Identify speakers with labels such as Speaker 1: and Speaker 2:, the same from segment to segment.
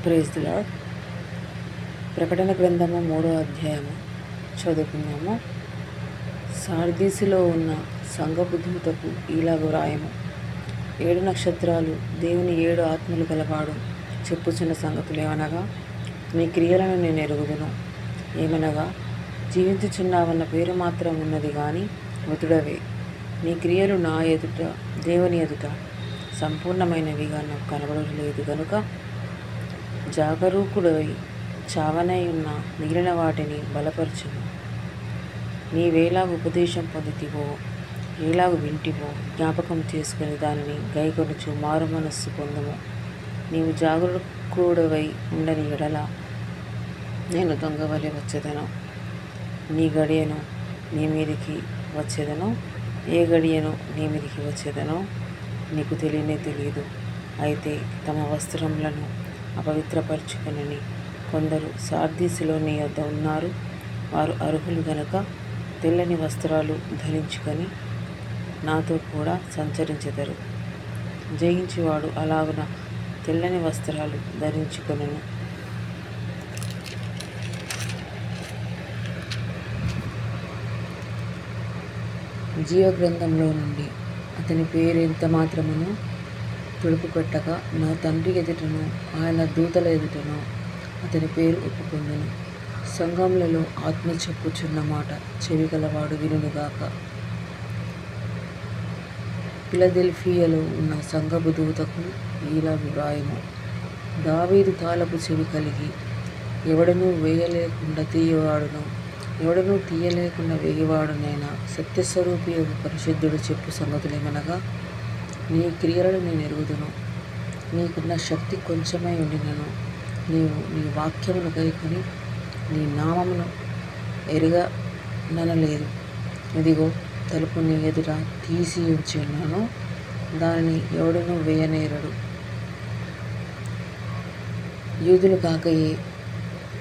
Speaker 1: Praise the lord. ప్రకటన గ్రంథము 3వ అధ్యాయము చదువుకుందాము. సార్దీసులో ఉన్న సంఘపు దూతకు ఈలాగు వ్రాయము. 7 నక్షత్రాలు దేవుని 7 ఆత్మలు గలవాడు చెప్పుచున్న సంగతులేమనగా, నీ క్రియలను నేను ఎరుగుదును. ఏమనగా, జీవించుచున్నావన్న పేరు మాత్రం ఉన్నది గాని మృతుడవే. నీ క్రియలు నా ఎదుట దేవుని ఎదుట సంపూర్ణమైనవిగా నాకు కనబడలేదు గనుక జాగరూకుడై చావనై ఉన్న మిగిలిన వాటిని బలపరచును. నీవేలాగు ఉపదేశం పొందితివో, ఏలాగు వింటివో జ్ఞాపకం చేసుకుని దానిని గైకొనుచు మారు మనస్సు పొందుము. నీవు జాగరూకుడవై ఉండని ఎడల నేను దొంగవలె వచ్చేదను. నీ గడియను నీ మీదికి వచ్చేదను. ఏ గడియను నీ మీదికి వచ్చేదనో నీకు తెలియదు. అయితే తమ వస్త్రములను అపవిత్రపరచుకొనని కొందరు సార్దీసులో నీ వద్ద ఉన్నారు. వారు అర్హులు గనక తెల్లని వస్త్రాలు ధరించుకొని నాతో కూడా సంచరించెదరు. జయించువాడు అలాగున తెల్లని వస్త్రాలు ధరించుకొనెను. జీవ గ్రంథంలో నుండి అతని పేరు ఎంత మాత్రమును తుడుపు పెట్టక నా తండ్రి ఎదుటను ఆయన దూతల ఎదుటను అతని పేరు ఒప్పుకొందును. సంఘములలో ఆత్మ చెప్పుచున్న మాట చెవి గలవాడు వినుగాక. ఫిలదెల్ఫియాలో ఉన్న సంఘపు దూతకు ఈలాగు వ్రాయము. దావీదు తాళపు చెవి కలిగి ఎవడనూ వేయలేకుండా తీయవాడును, ఎవడనూ తీయలేకుండా వేయవాడునైనా సత్యస్వరూపి యొక్క పరిశుద్ధుడు చెప్పు సంగతులేమనగా, నీ క్రియలను నేను ఎరుగుదును. నీకున్న శక్తి కొంచెమై ఉండినను నీవు నీ వాక్యమును గైకొని నీ నామమును ఎరగననలేదు. ఇదిగో, తలుపు నీ ఎదుట తీసి ఉంచి ఉన్నాను, దానిని ఎవడనూ వేయనేరడు. యూదులు కాకయే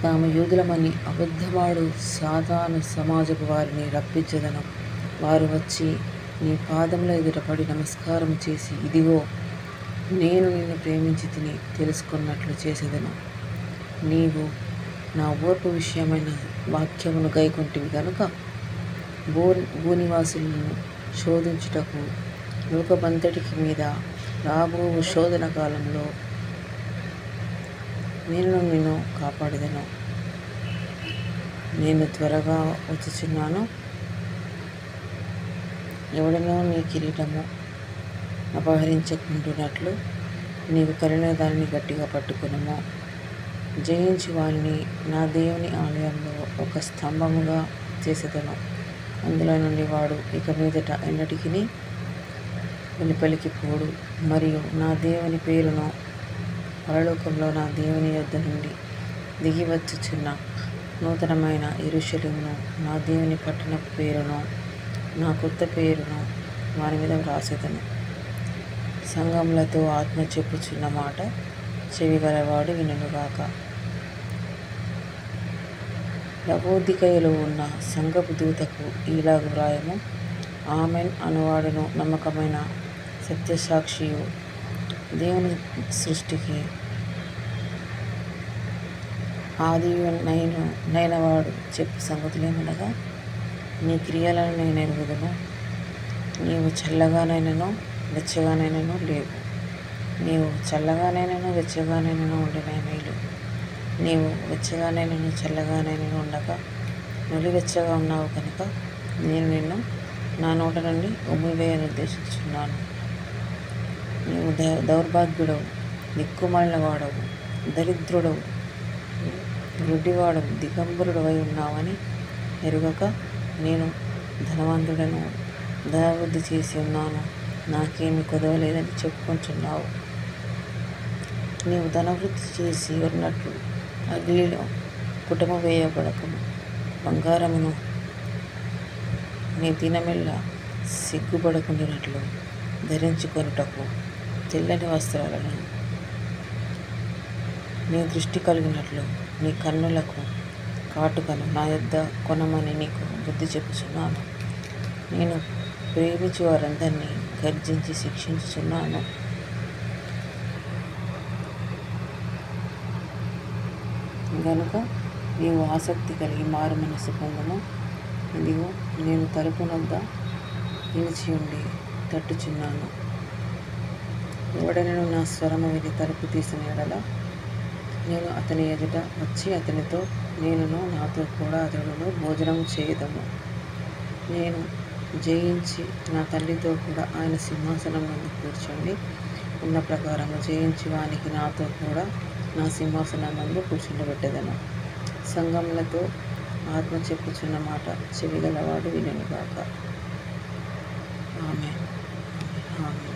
Speaker 1: తాము యూదులమని అబద్ధమాడు సాతాను సమాజపు వారిని రప్పించదను. వారు వచ్చి నీ పాదముల ఎదుట పడి నమస్కారం చేసి, ఇదిగో నేను నిన్ను ప్రేమించి తిని తెలుసుకున్నట్లు చేసేదను. నీవు నా ఓర్పు విషయమైన వాక్యమును గైకొంటివి గనుక భూనివాసులను శోధించుటకు లోకమంతటికి మీద రాబో శోధన కాలంలో నేను నిన్ను కాపాడేదను. నేను త్వరగా వచ్చుచున్నాను. ఎవడనో నీ కిరీటము అపహరించకుంటున్నట్లు నీవు కలిగిన దానిని గట్టిగా పట్టుకునము. జయించి వారిని నా దేవుని ఆలయంలో ఒక స్తంభముగా చేసేదను. అందులో నుండి వాడు ఇక మీదట ఎన్నటికి వెలుపలికి పోడు. మరియు నా దేవుని పేరును పరలోకంలో నా దేవుని యొద్ద నుండి దిగి వచ్చుచున్న నూతనమైన యెరూషలేమును, నా దేవుని పట్టణపు పేరును, నా కొత్త పేరును వారి మీద వ్రాసేదను. సంఘములతో ఆత్మ చెప్పుచున్న మాట చెవి గలవాడు వినుగాక. లవోదికయలో ఉన్న సంఘపు దూతకు ఈలాగు వ్రాయము. ఆమెన్ అనువాడును నమ్మకమైన సత్యసాక్షియు దేవుని సృష్టికి ఆదినైనవాడు చెప్పు సంగతులేమనగా, నీ క్రియలను నేను ఎరుగుదును. నీవు చల్లగానైనను వెచ్చగానైనను లేవు. నీవు చల్లగానైనను వెచ్చగానైనను ఉండిన మేలు. నీవు వెచ్చగానైనను చల్లగానైనను ఉండగా నులివెచ్చగా ఉన్నావు కనుక నేను నిన్ను నా నోట నుండి ఉమ్మివేయని ఉద్దేశించున్నాను. నీవు దౌర్భాగ్యుడవు, దిక్కుమాలిన వాడవు, దరిద్రుడవు, గుడ్డివాడవు, దిగంబరుడవై ఉన్నావని ఎరుగక నేను ధనవంతుడను, ధనవృద్ధి చేసి ఉన్నాను, నాకేమి కొదవలేదని చెప్పుకుంటున్నావు. నీవు ధనవృద్ధి చేసి ఉన్నట్లు అగ్నిలో పుటము వేయబడకము. బంగారమును నీ దినమెల్లా సిగ్గుపడకుండానట్లు ధరించుకొనుటకు తెల్లని వస్త్రాలను నీ దృష్టి కలిగినట్లు నీ కన్నులకు కాటుకను నా యొద్ద కొనమని నీకు బుద్ధి చెప్పుచున్నాను. నేను ప్రేమించి వారందరినీ గర్జించి శిక్షించుచున్నాను. గనుక నీవు ఆసక్తి కలిగి మారు మనసు పొందము. ఇదిగో నేను తలుపునొద్ద నిలిచి ఉండి తట్టుచున్నాను. ఎవడైనా నా స్వరము విని తలుపు తీసిన ఎడల నేను అతని ఎదుట వచ్చి అతనితో నేనును నాతో కూడా అతడును భోజనం చేయదము. నేను జయించి నా తల్లితో కూడా ఆయన సింహాసనం ముందు కూర్చొని ఉన్న ప్రకారము జయించి వానికి నాతో కూడా నా సింహాసనం ముందు కూర్చుండబెట్టదను. సంఘములతో ఆత్మ చెప్పుచున్న మాట చెవిగలవాడు వినుగాక. ఆమేన్. ఆమేన్.